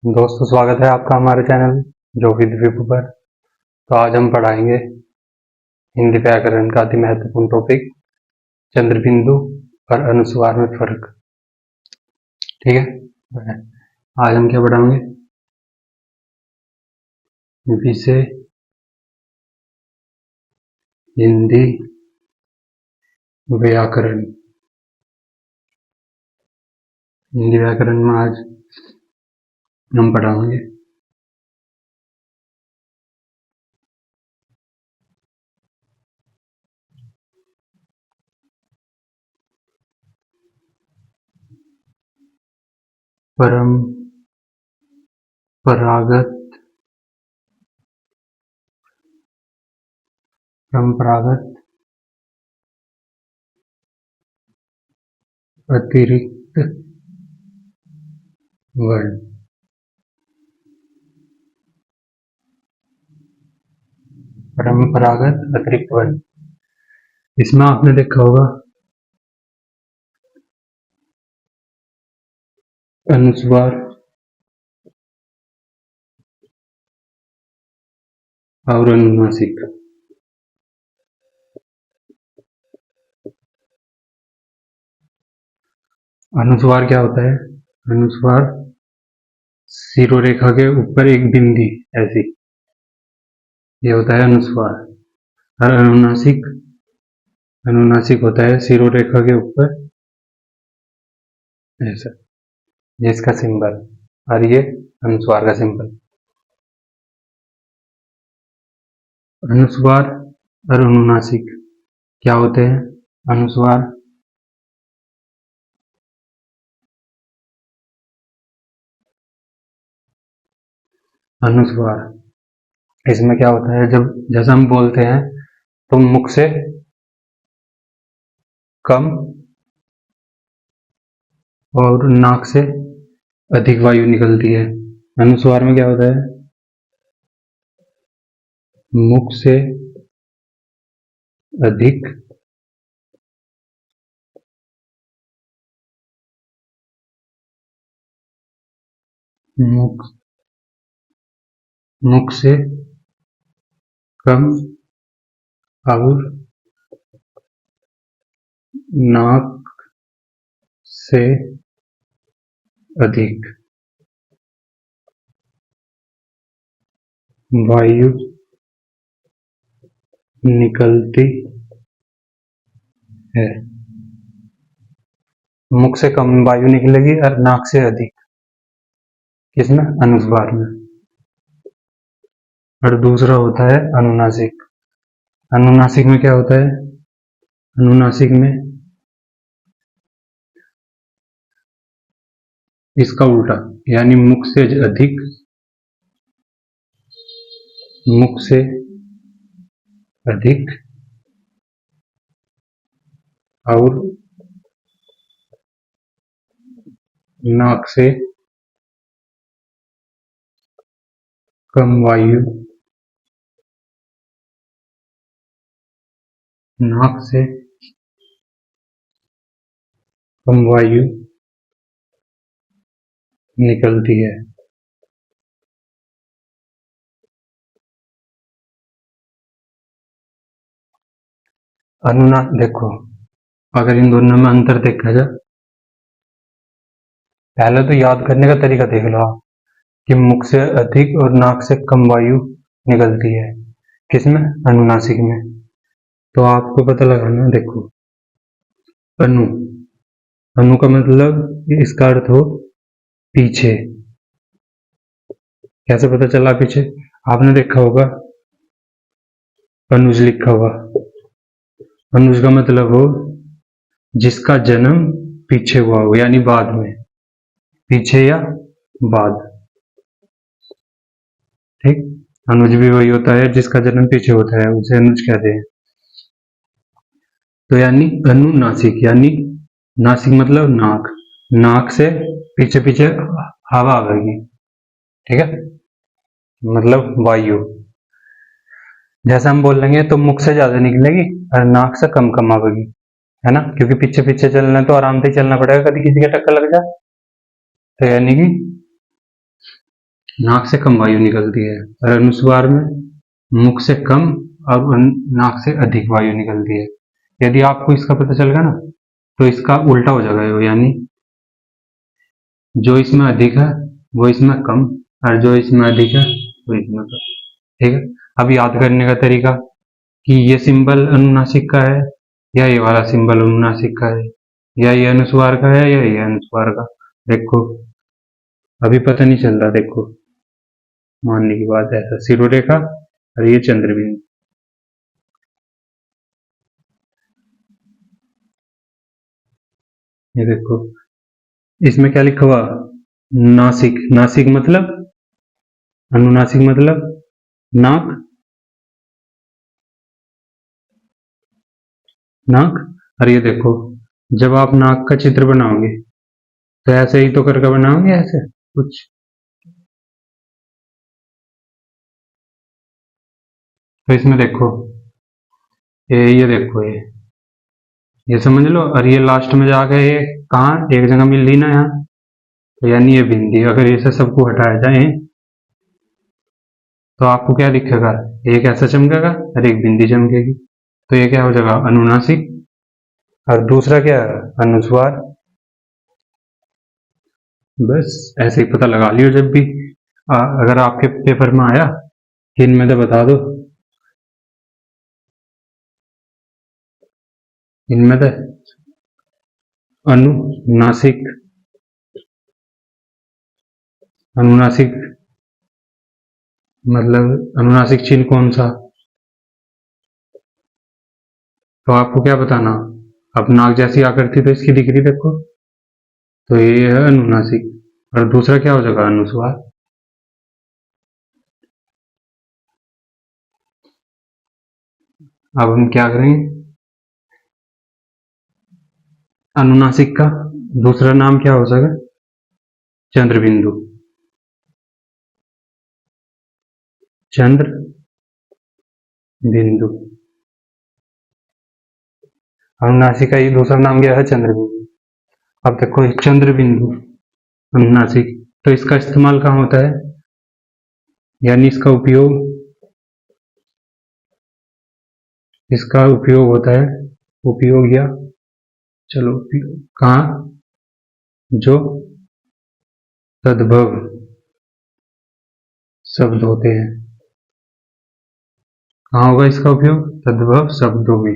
दोस्तों, स्वागत है आपका हमारे चैनल जो विद विपु पर। तो आज हम पढ़ाएंगे हिंदी व्याकरण का अति महत्वपूर्ण टॉपिक चंद्रबिंदु और अनुस्वार में फर्क। ठीक है, आज हम क्या पढ़ाएंगे? विषय हिंदी व्याकरण। हिंदी व्याकरण में आज हम पढ़ाएंगे परंपरागत अतिरिक्त वर्ण। परंपरागत अतिरिक्त वर्ण, इसमें आपने देखा होगा अनुस्वार और अनुनासिक। अनुस्वार क्या होता है? अनुस्वार शिरोरेखा के ऊपर एक बिंदी ऐसी, ये होता है अनुस्वार। और अनुनासिक होता है शिरोरेखा के ऊपर ऐसा, ये इसका सिंबल, और ये अनुस्वार का सिंबल। अनुस्वार और अनुनासिक क्या होते हैं? अनुस्वार इसमें क्या होता है, जब जैसा हम बोलते हैं तो मुख से कम और नाक से अधिक वायु निकलती है। अनुस्वार में क्या होता है? मुख से अधिक मुख से कम और नाक से अधिक वायु निकलती है। मुख से कम वायु निकलेगी और नाक से अधिक, किसमें? अनुस्वार में। और दूसरा होता है अनुनासिक। अनुनासिक में क्या होता है? अनुनासिक में इसका उल्टा, यानी मुख से अधिक और नाक से कम वायु निकलती है। देखो, अगर इन दोनों में अंतर देखा जाए, पहले तो याद करने का तरीका देख लो आप कि मुख से अधिक और नाक से कम वायु निकलती है, किसमें? अनुनासिक में। तो आपको पता लगाना, देखो, अनु का मतलब इसका अर्थ हो पीछे। कैसे पता चला पीछे? आपने देखा होगा अनुज लिखा हुआ, अनुज का मतलब हो जिसका जन्म पीछे हुआ हो, यानी बाद में, पीछे या बाद। ठीक, अनुज भी वही होता है जिसका जन्म पीछे होता है, उसे अनुज कहते हैं। तो यानी अनुनासिक, यानी नासिक मतलब नाक से पीछे पीछे हवा आएगी। ठीक है, मतलब वायु। जैसा हम बोल लेंगे तो मुख से ज्यादा निकलेगी और नाक से कम कम आएगी, है ना, क्योंकि पीछे पीछे चलना तो आराम से चलना पड़ेगा, कभी किसी का टक्कर लग जाए। तो यानी कि नाक से कम वायु निकलती है, और अनुस्वार में मुख से कम और नाक से अधिक वायु निकलती है। यदि आपको इसका पता चल गया ना, तो इसका उल्टा हो जाएगा, यानी जो इसमें अधिक है वो इसमें कम, और जो इसमें अधिक है वो इसमें कम। ठीक है। अब याद करने का तरीका कि ये सिंबल अनुनासिक का है या ये वाला सिंबल अनुनासिक का है, या ये अनुस्वार का है या ये अनुस्वार का। देखो अभी पता नहीं चल रहा, देखो मानने की बात है, ऐसा शिरोरेखा और ये चंद्रबिंदु। ये देखो इसमें क्या लिखा हुआ, नासिक। नासिक मतलब, अनुनासिक मतलब नाक, नाक। और ये देखो जब आप नाक का चित्र बनाओगे तो ऐसे ही तो करके बनाओगे, ऐसे कुछ। तो इसमें देखो ये देखो ये समझ लो, और ये लास्ट में जाके ये कहाँ एक जगह मिल ली ना यहाँ, तो यानी ये बिंदी। अगर इसे सबको हटाया जाए तो आपको क्या दिखेगा, एक ऐसा चमकेगा और एक बिंदी चमकेगी। तो ये क्या हो जाएगा, अनुनासिक। और दूसरा क्या है, अनुस्वार। बस ऐसे ही पता लगा लियो जब भी अगर आपके पेपर में आया कि इनमें तो बता दो, इनमें तो अनुनासिक, अनुनासिक मतलब अनुनासिक चिन्ह कौन सा, तो आपको क्या बताना। अब नाक जैसी आकृति तो इसकी दिख रही, देखो, तो ये है अनुनासिक। और दूसरा क्या हो जाएगा, अनुस्वार। अब हम क्या करेंगे, अनुनासिक का दूसरा नाम क्या हो सके, चंद्रबिंदु। चंद्र बिंदु, अनुनासिक का ये दूसरा नाम क्या है, चंद्रबिंदु। अब देखो चंद्र बिंदु अनुनासिक, तो इसका इस्तेमाल कहाँ होता है, यानी इसका उपयोग होता है, उपयोग या चलो कहाँ, जो तद्भव शब्द होते हैं, कहाँ होगा इसका उपयोग, तद्भव शब्दों में।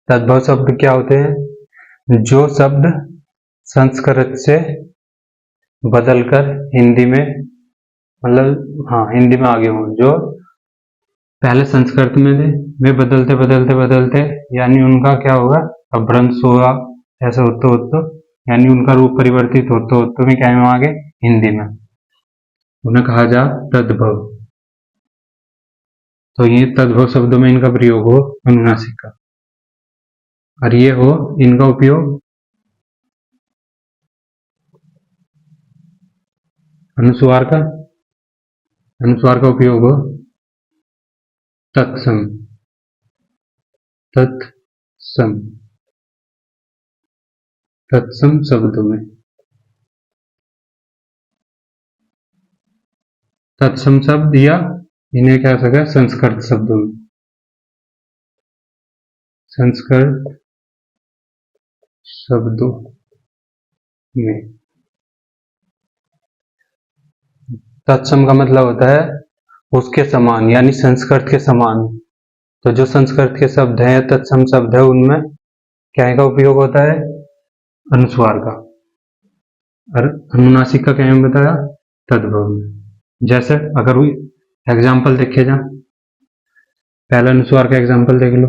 तद्भव शब्द क्या होते हैं, जो शब्द संस्कृत से बदलकर हिंदी में, मतलब हाँ हिंदी में आगे हों, जो पहले संस्कृत में थे, वे बदलते बदलते बदलते यानी उनका क्या होगा, अपभ्रंश होगा, ऐसा होते होते यानी उनका रूप परिवर्तित होते होते में क्या में आगे, हिंदी में, उन्हें कहा जा तद्भव। तो ये तद्भव शब्दों में इनका प्रयोग हो अनुनासिक का, और ये हो इनका उपयोग अनुस्वार का, अनुस्वार का उपयोग हो तत्सम, तत्सम, तत्सम शब्दों में। तत्सम शब्द या इन्हें क्या सका, संस्कृत शब्दों में, संस्कृत शब्दों में। तत्सम का मतलब होता है उसके समान, यानी संस्कृत के समान। तो जो संस्कृत के शब्द हैं, तत्सम शब्द है, उनमें क्या का उपयोग होता है, अनुस्वार का। और अनुनासिक का क्या बताया, तद्भव में। जैसे अगर एग्जाम्पल देखे जा, पहला अनुस्वार का एग्जाम्पल देख लो,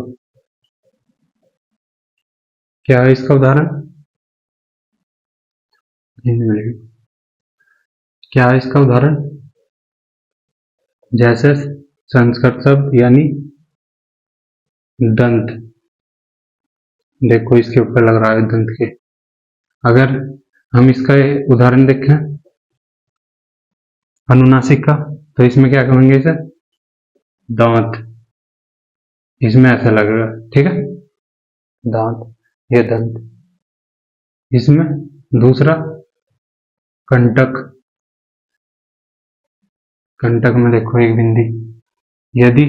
क्या है इसका उदाहरण, क्या है इसका उदाहरण, जैसे संस्कृत शब्द यानी दंत, देखो इसके ऊपर लग रहा है दंत के। अगर हम इसका उदाहरण देखें अनुनासिक का, तो इसमें क्या कहेंगे इसे, दांत, इसमें ऐसा लगेगा, ठीक है, दांत, ये दंत। इसमें दूसरा कंटक, कंटक में देखो एक बिंदी। यदि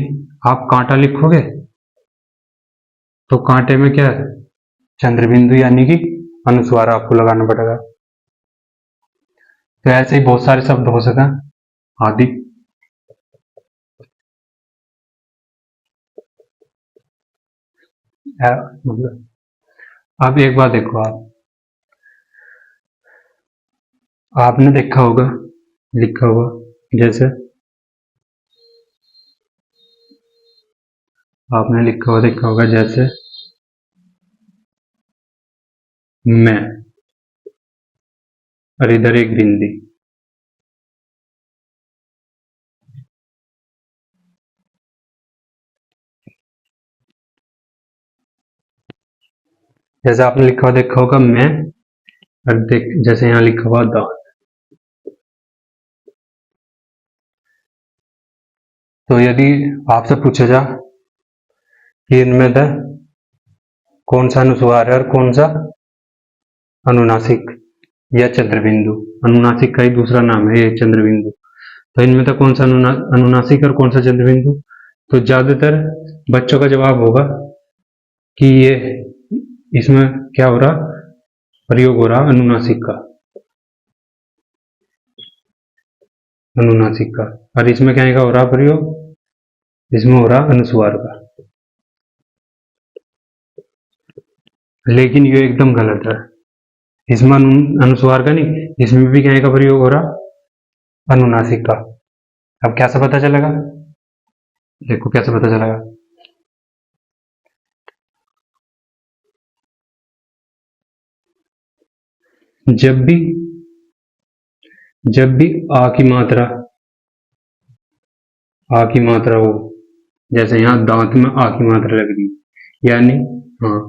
आप कांटा लिखोगे तो कांटे में क्या है, चंद्र बिंदु यानी कि अनुस्वार आपको लगाना पड़ेगा। तो ऐसे ही बहुत सारे शब्द हो सके आदि। मतलब अब एक बात देखो, आपने देखा होगा लिखा हुआ, जैसे आपने लिखा हुआ देखा होगा, जैसे मैं, और इधर एक बिंदी। जैसे आपने लिखा हुआ देखा होगा मैं, और देख जैसे यहाँ लिखा हुआ दांत। तो यदि आपसे पूछा जा कि इनमें से कौन सा अनुस्वार है और कौन सा अनुनासिक या चंद्रबिंदु, अनुनासिक का ही दूसरा नाम है ये चंद्रबिंदु, तो इनमें से कौन सा अनुनासिक और कौन सा चंद्रबिंदु, तो ज्यादातर बच्चों का जवाब होगा कि ये इसमें क्या हो रहा, प्रयोग हो रहा अनुनासिक का, अनुनासिक का, और इसमें क्या का हो रहा प्रयोग, इसमें हो रहा अनुस्वार का। लेकिन ये एकदम गलत है, इसमें अनुस्वार का नहीं, इसमें भी क्या का प्रयोग हो रहा, अनुनासिक का। अब कैसे पता चलेगा, देखो कैसे पता चलेगा। जब भी आ की मात्रा, आ की मात्रा हो, जैसे यहाँ दांत में आ की मात्रा लग रही, यानी हाँ,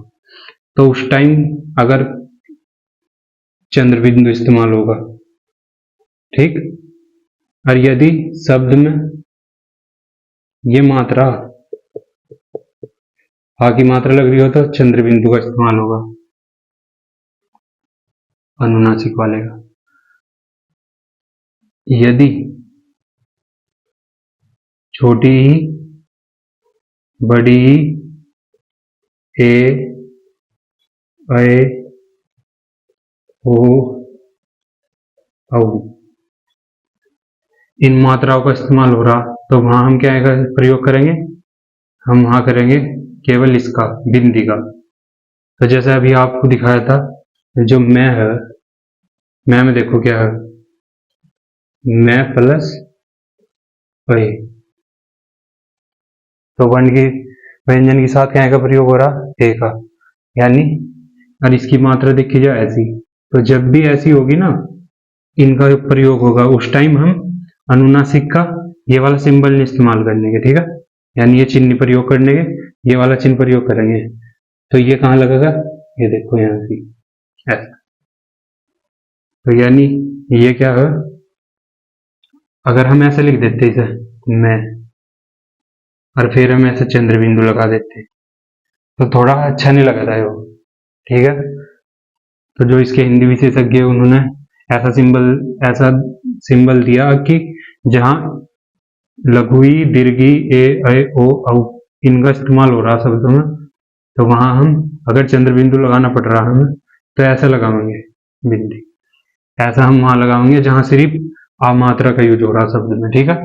तो उस टाइम अगर चंद्रबिंदु इस्तेमाल होगा, ठीक। और यदि शब्द में ये मात्रा आ की मात्रा लग रही हो तो चंद्रबिंदु का इस्तेमाल होगा, अनुनासिक वाले का। यदि छोटी ही, बड़ी ही, ए, ऐ, ओ, औ, इन मात्राओं का इस्तेमाल हो रहा, तो वहां हम क्या प्रयोग करेंगे, हम वहां करेंगे केवल इसका, बिंदी का। तो जैसे अभी आपको दिखाया था, जो मैं है, मैं में देखो क्या है, मैं प्लस ऐ, तो वर्ण की व्यंजन के साथ क्या का प्रयोग हो रहा, ए का, यानी और इसकी मात्रा देखी जाए ऐसी, तो जब भी ऐसी होगी ना, इनका प्रयोग होगा, उस टाइम हम अनुनासिक का ये वाला सिंबल नहीं इस्तेमाल करने के, ठीक है, यानी ये चिन्ह प्रयोग करने के, ये वाला चिन्ह प्रयोग करेंगे। तो ये कहाँ लगेगा, ये देखो यहाँ से ऐसा। तो यानी ये क्या है, अगर हम ऐसे लिख देते इसे मैं, और फिर हम ऐसे चंद्र बिंदु लगा देते, तो थोड़ा अच्छा नहीं लग रहा है वो, ठीक है। तो जो इसके हिंदी विशेषज्ञ उन्होंने ऐसा सिंबल दिया कि जहां लघुई, दीर्घी, ए, ऐ, ओ, औ इनका इस्तेमाल हो रहा शब्दों में, तो वहां हम अगर चंद्र बिंदु लगाना पड़ रहा हमें, तो ऐसा लगाएंगे बिंदी, ऐसा हम वहां लगाएंगे जहां सिर्फ आ मात्रा का यूज हो रहा शब्द में, ठीक है।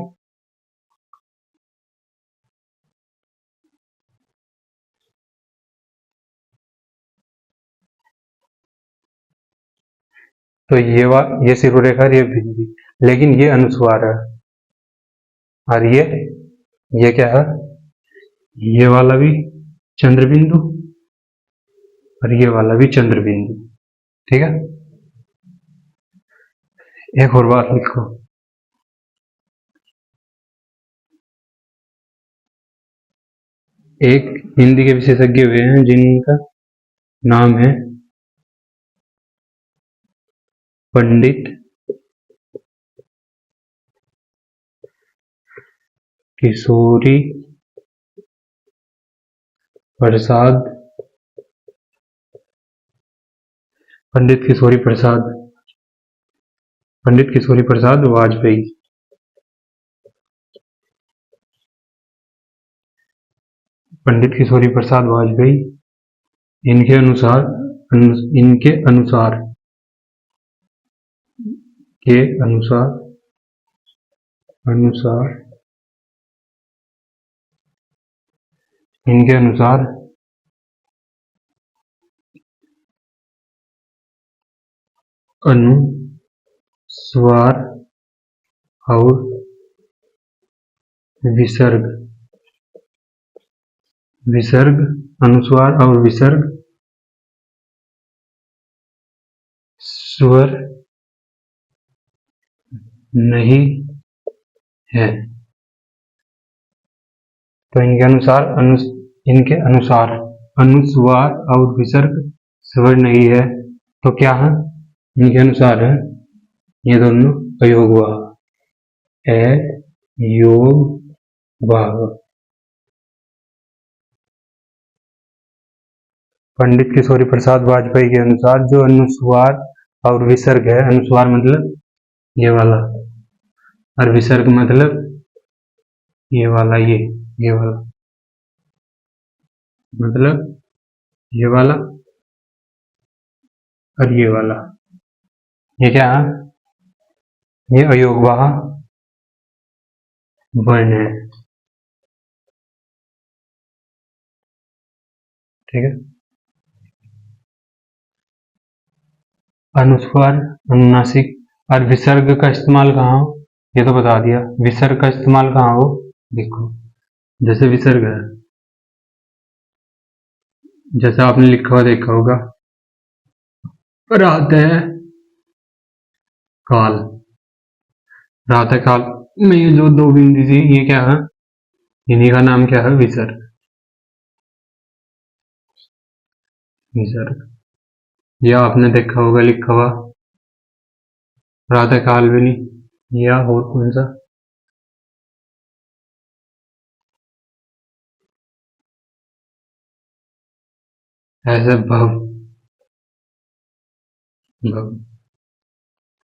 तो ये सिरोरेखा, ये बिंदी, लेकिन ये अनुस्वार है, और ये क्या है, ये वाला भी चंद्र बिंदु, और ये वाला भी चंद्र बिंदु, ठीक है। एक और बात लिखो, एक हिंदी के विशेषज्ञ हुए हैं जिनका नाम है पंडित किशोरी प्रसाद, पंडित किशोरी प्रसाद, पंडित किशोरी प्रसाद वाजपेयी। पंडित किशोरी प्रसाद वाजपेयी इनके अनुसार इनके अनुसार के अनुसार अनुसार इनके अनुसार अनुस्वार और विसर्ग अनुस्वार और विसर्ग स्वर नहीं है। तो इनके अनुसार अनुस्वार और विसर्ग स्वर नहीं है, तो क्या है? इनके अनुसार है ये दोनों अयोगवाह, अयोगवाह। पंडित किशोरी प्रसाद वाजपेयी के अनुसार जो अनुस्वार और विसर्ग है, अनुस्वार मतलब ये वाला और विसर्ग मतलब ये वाला, ये वाला मतलब ये वाला और ये वाला, ये क्या है? ये अयोगवाह वर्ण है। ठीक है। अनुस्वार, अनुनासिक और विसर्ग का इस्तेमाल कहाँ हो, ये तो बता दिया। विसर्ग का इस्तेमाल कहाँ हो, देखो जैसे विसर्ग है, जैसा आपने लिखा हुआ देखा होगा, प्रातः काल, प्रातः काल में ये जो दो बिंदी थी, ये क्या है? इन्हीं का नाम क्या है? विसर्ग। विसर्ग या आपने देखा होगा लिखा हुआ प्रातः काल भी नहीं, या और कौन सा? ऐसे भव,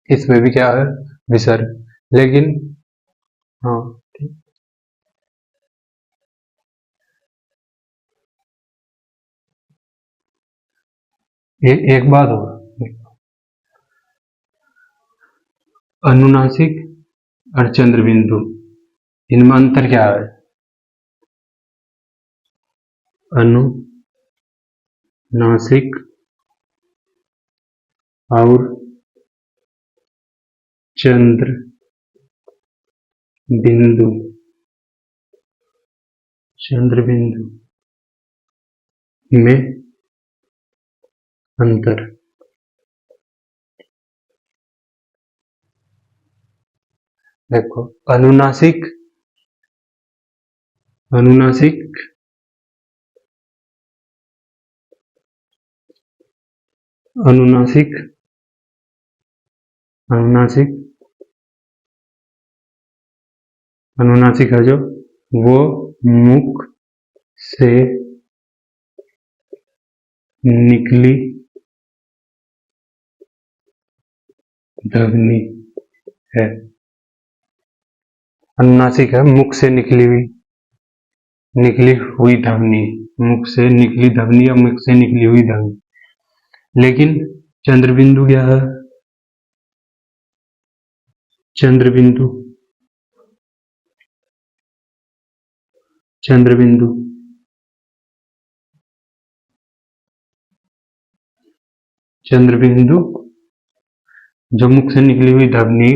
इसमें भी क्या है? विसर्ग। लेकिन हाँ ठीक। एक बात होगा, अनुनासिक और चंद्र बिंदु, इनमें अंतर क्या है? अनुनासिक और चंद्र बिंदु, में अंतर। देखो अनुनासिक अनुनासिक है जो, वो मुख से निकली ध्वनि है। अनुनासिक है मुख से निकली हुई ध्वनि, मुख से निकली ध्वनि या मुख से निकली हुई ध्वनि। लेकिन चंद्रबिंदु क्या है? चंद्रबिंदु जो मुख से निकली हुई ध्वनि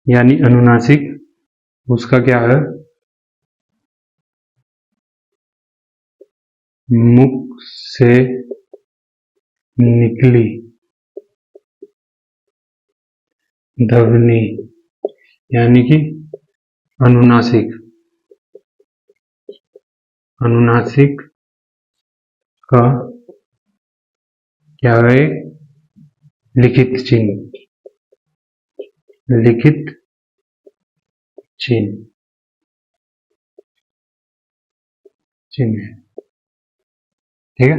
यानी अनुनासिक, उसका क्या है? मुख से निकली ध्वनि यानी कि अनुनासिक का क्या है? लिखित चिन्ह ठीक है।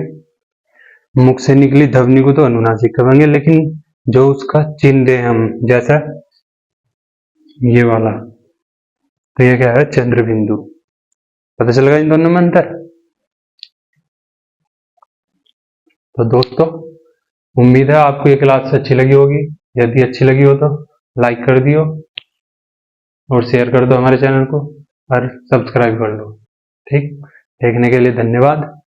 मुख से निकली ध्वनि को तो अनुनासिक कहेंगे, लेकिन जो उसका चिन्ह दे हम, जैसा ये वाला, तो ये क्या है, चंद्र बिंदु। पता चल गया इन दोनों में अंतर। तो दोस्तों उम्मीद है आपको ये क्लास अच्छी लगी होगी। यदि अच्छी लगी हो तो लाइक कर दियो और शेयर कर दो हमारे चैनल को और सब्सक्राइब कर लो। ठीक, देखने के लिए धन्यवाद।